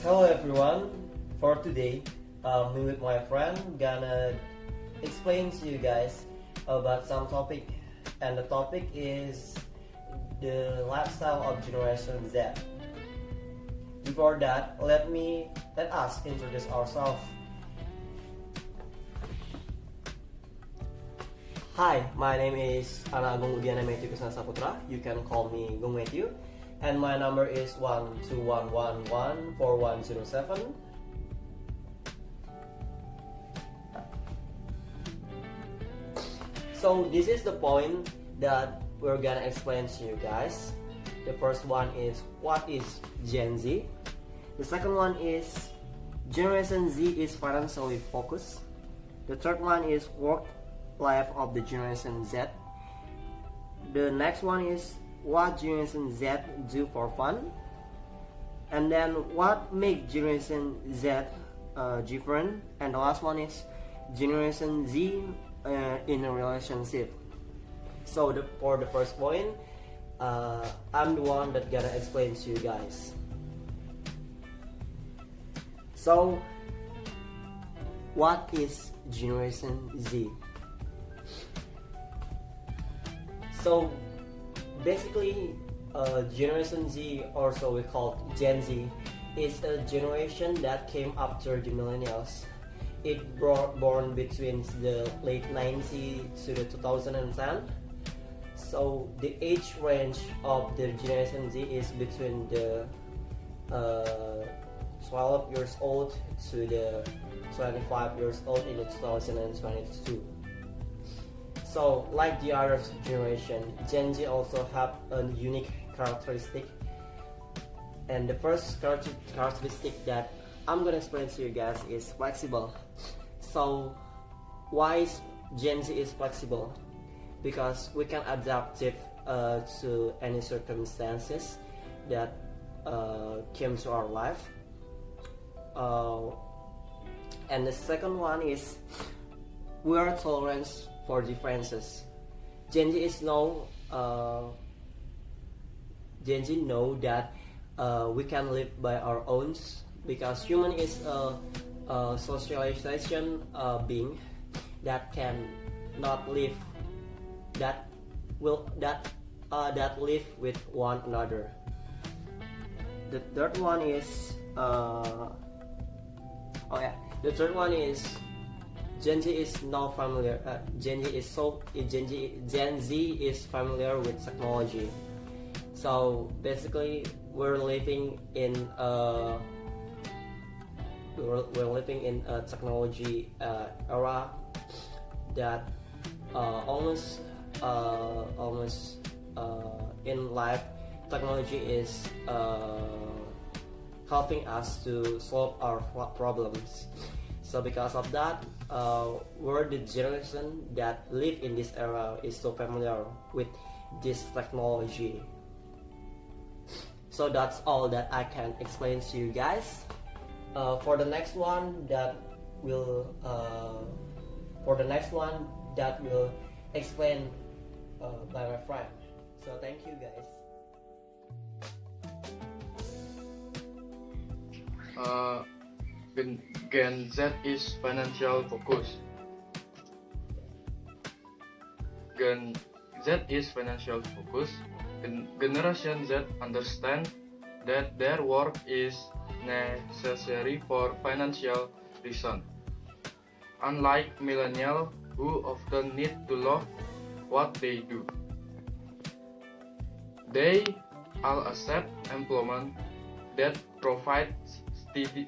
Hello everyone. For today, me with my friend gonna explain to you guys about some topic, and the topic is the lifestyle of Generation Z. Before that, let us introduce ourselves. Hi, my name is Anak, Agung, Udiana, Krishna, Saputra. You can call me Gung Matthew. And my number is 121114107. So this is the point that we're gonna explain to you guys. The first one is what is Gen Z. The second one is Generation Z is financially focused. The third one is work life of the Generation Z. The next one is what Generation Z do for fun, and then what make Generation Z different, and the last one is Generation Z in a relationship. So for the first point, I'm the one that gonna explain to you guys. So what is Generation Z? So basically, Generation Z, also we call Gen Z, is a generation that came after the millennials. It born between the late 90s to the 2010. So the age range of the Generation Z is between the 12 years old to the 25 years old in the 2022. So, like the other generation, Gen Z also have a unique characteristic. And the first characteristic that I'm gonna explain to you guys is flexible. So, why is Gen Z is flexible? Because we can adapt it to any circumstances that came to our life. And the second one is we are tolerant for differences. Gen Z know that we can live by our own, because human is a socialization being that can not live that live with one another. The third one is the third one is Gen Z is now familiar. Gen Z is familiar with technology. So basically, we're living in a technology era that almost in life, technology is helping us to solve our problems. So because of that, we're the generation that live in this era is so familiar with this technology. So that's all that I can explain to you guys. For the next one that will explain by my friend. So thank you guys. Gen Z is financial focus. Gen Z is financial focus. Generation Z understand that their work is necessary for financial reason. Unlike millennials who often need to love what they do, they all accept employment that provides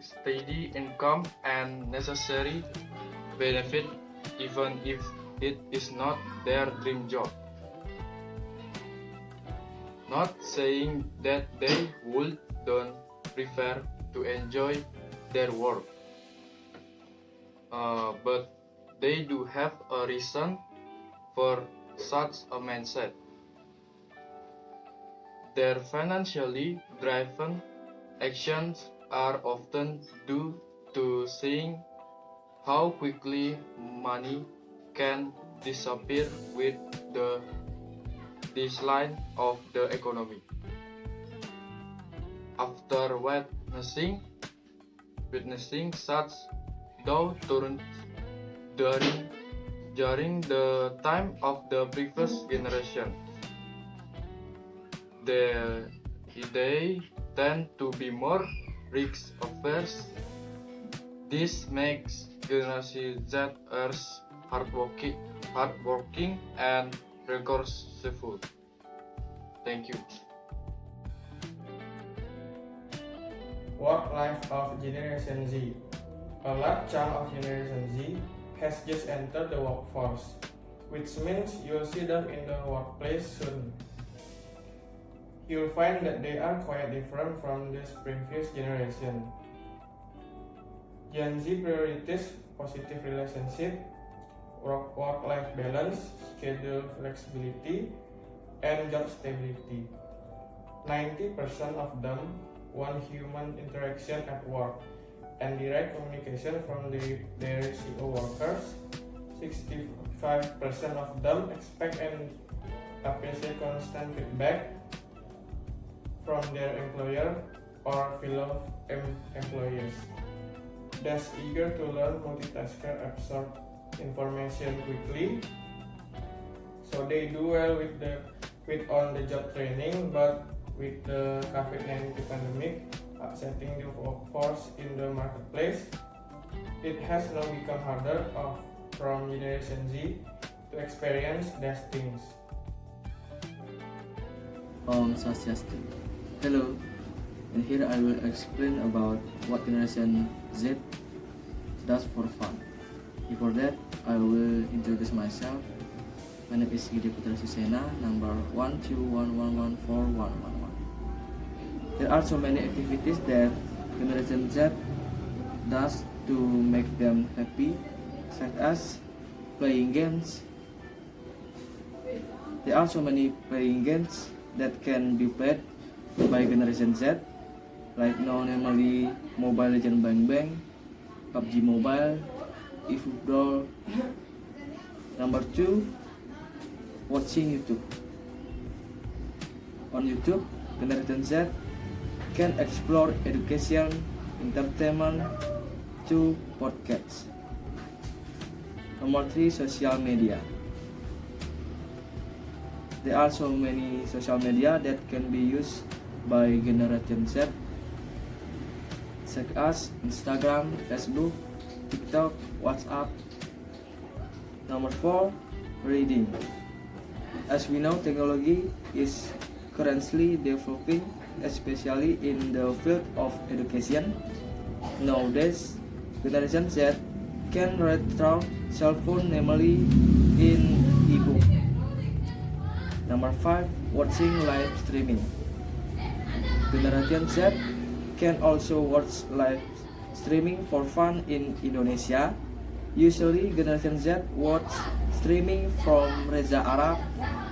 steady income and necessary benefit, even if it is not their dream job. Not saying that they would don't prefer to enjoy their work, but they do have a reason for such a mindset. Their financially driven actions are often due to seeing how quickly money can disappear with the decline of the economy. After witnessing witnessing such downturns during the time of the previous generation. They tend to be more risk-averse. This makes Generation Zers hardworking and resourceful. Thank you. Work life of Generation Z. A large chunk of Generation Z has just entered the workforce, which means you'll see them in the workplace soon. You'll find that they are quite different from this previous generation. Gen Z priorities positive relationship, work-life balance, schedule flexibility, and job stability. 90% of them want human interaction at work and direct communication from their CO workers. 65% of them expect and appreciate constant feedback from their employer or fellow employees. Thus eager to learn, multitasker, absorb information quickly. So they do well with on-the-job training, but with the COVID-19 pandemic upsetting the workforce in the marketplace, it has now become harder from Generation Z to experience these things. Justin. Hello, and here I will explain about what Generation Z does for fun. Before that, I will introduce myself. My name is Gede Putra Susena, number 121114111. There are so many activities that Generation Z does to make them happy, such as playing games. There are so many playing games that can be played by Generation Z, like namely Mobile Legends Bang Bang, PUBG Mobile, eFootball. Number 2, watching YouTube. On YouTube, Generation Z can explore education, entertainment, to podcasts. Number 3, social media. There are so many social media that can be used by Generation Z, such as Instagram, Facebook, TikTok, WhatsApp. Number 4, reading. As we know, technology is currently developing, especially in the field of education. Nowadays, Generation Z can read through cell phone, namely in ebook. Number 5, watching live streaming. Generation Z can also watch live streaming for fun in Indonesia. Usually, Generation Z watch streaming from Reza Arab,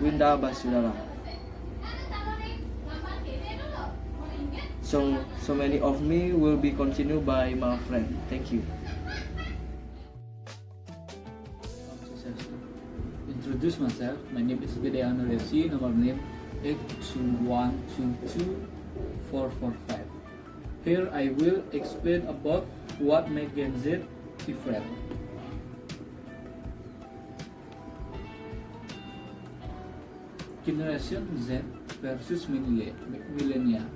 Winda Basudara. So many of me will be continued by my friend. Thank you. Introduce myself. My name is Gede Noriyoshi. Number name 821222445. Here I will explain about what makes Gen Z different. Generation Z versus millennial.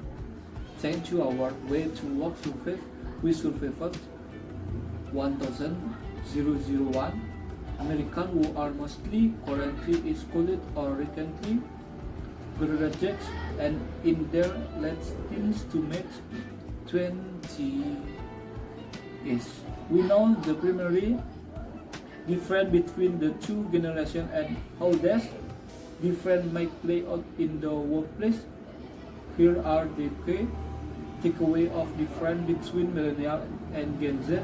Thanks to our way to work survey, we surveyed 1,001 Americans who are mostly currently schooled or recently graduated and in their late teens to mid 20s. We know the primary difference between the two generations and how this difference might play out in the workplace. Here are the key takeaway of difference between millennial and Gen Z.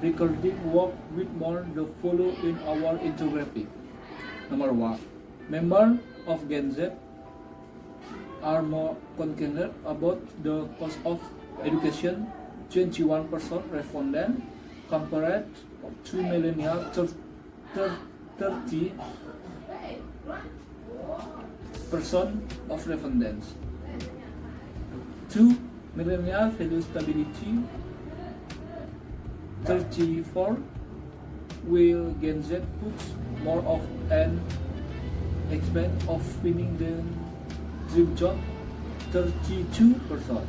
Recording work with more the follow in our infographic. Number 1. Members of Gen Z are more concerned about the cost of education. 21% respondent compared to millennial 30% of respondents. 2. Millennial value stability. 34. Will Gen Z put more of an expense of winning the dream job? 32%.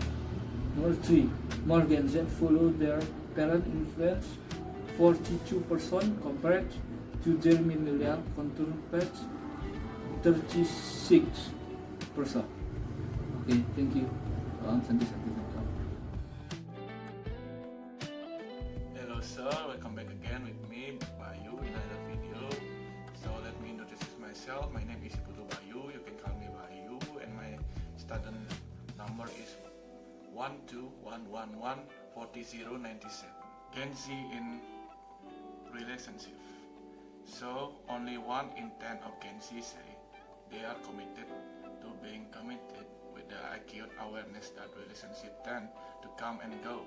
Number 3. More Gen Z follow their parent influence. 42% compared to their millennial counterparts. 36%. Okay, thank you. Hello sir, welcome back again with me, Bayu, in another video. So let me introduce myself. My name is Putu Bayu. You can call me Bayu, and my student number is 121114097. Gen Z in relationship. So only 1 in 10 of Gen Z say they are committed to being committed with the acute awareness that relationship tend to come and go.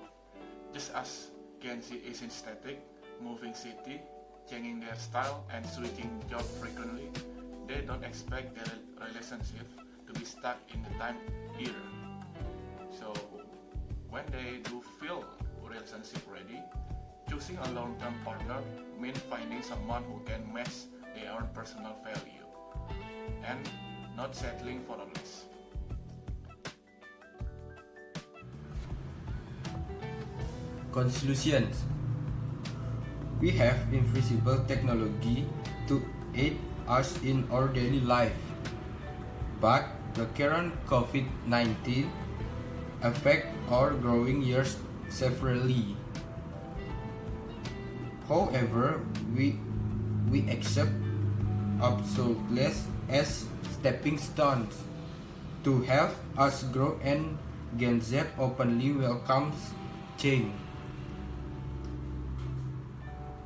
Just as Gen Z isn't static, moving city, changing their style and switching job frequently, they don't expect their relationship to be stuck in the time era. So when they do feel relationship ready, choosing a long-term partner means finding someone who can match their own personal value and not settling for less. Conclusions. We have invisible technology to aid us in our daily life, but the current COVID-19 affect our growing years severely. However, we accept obstacles as stepping stones to help us grow, and Gen Z openly welcomes change.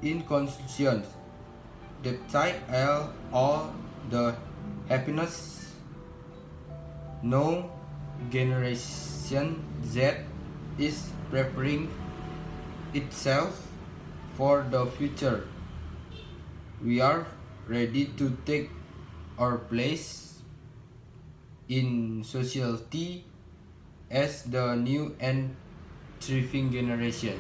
In conclusion, despite all the happiness, no generation Z is preparing itself for the future. We are ready to take our place in society as the new and thriving generation.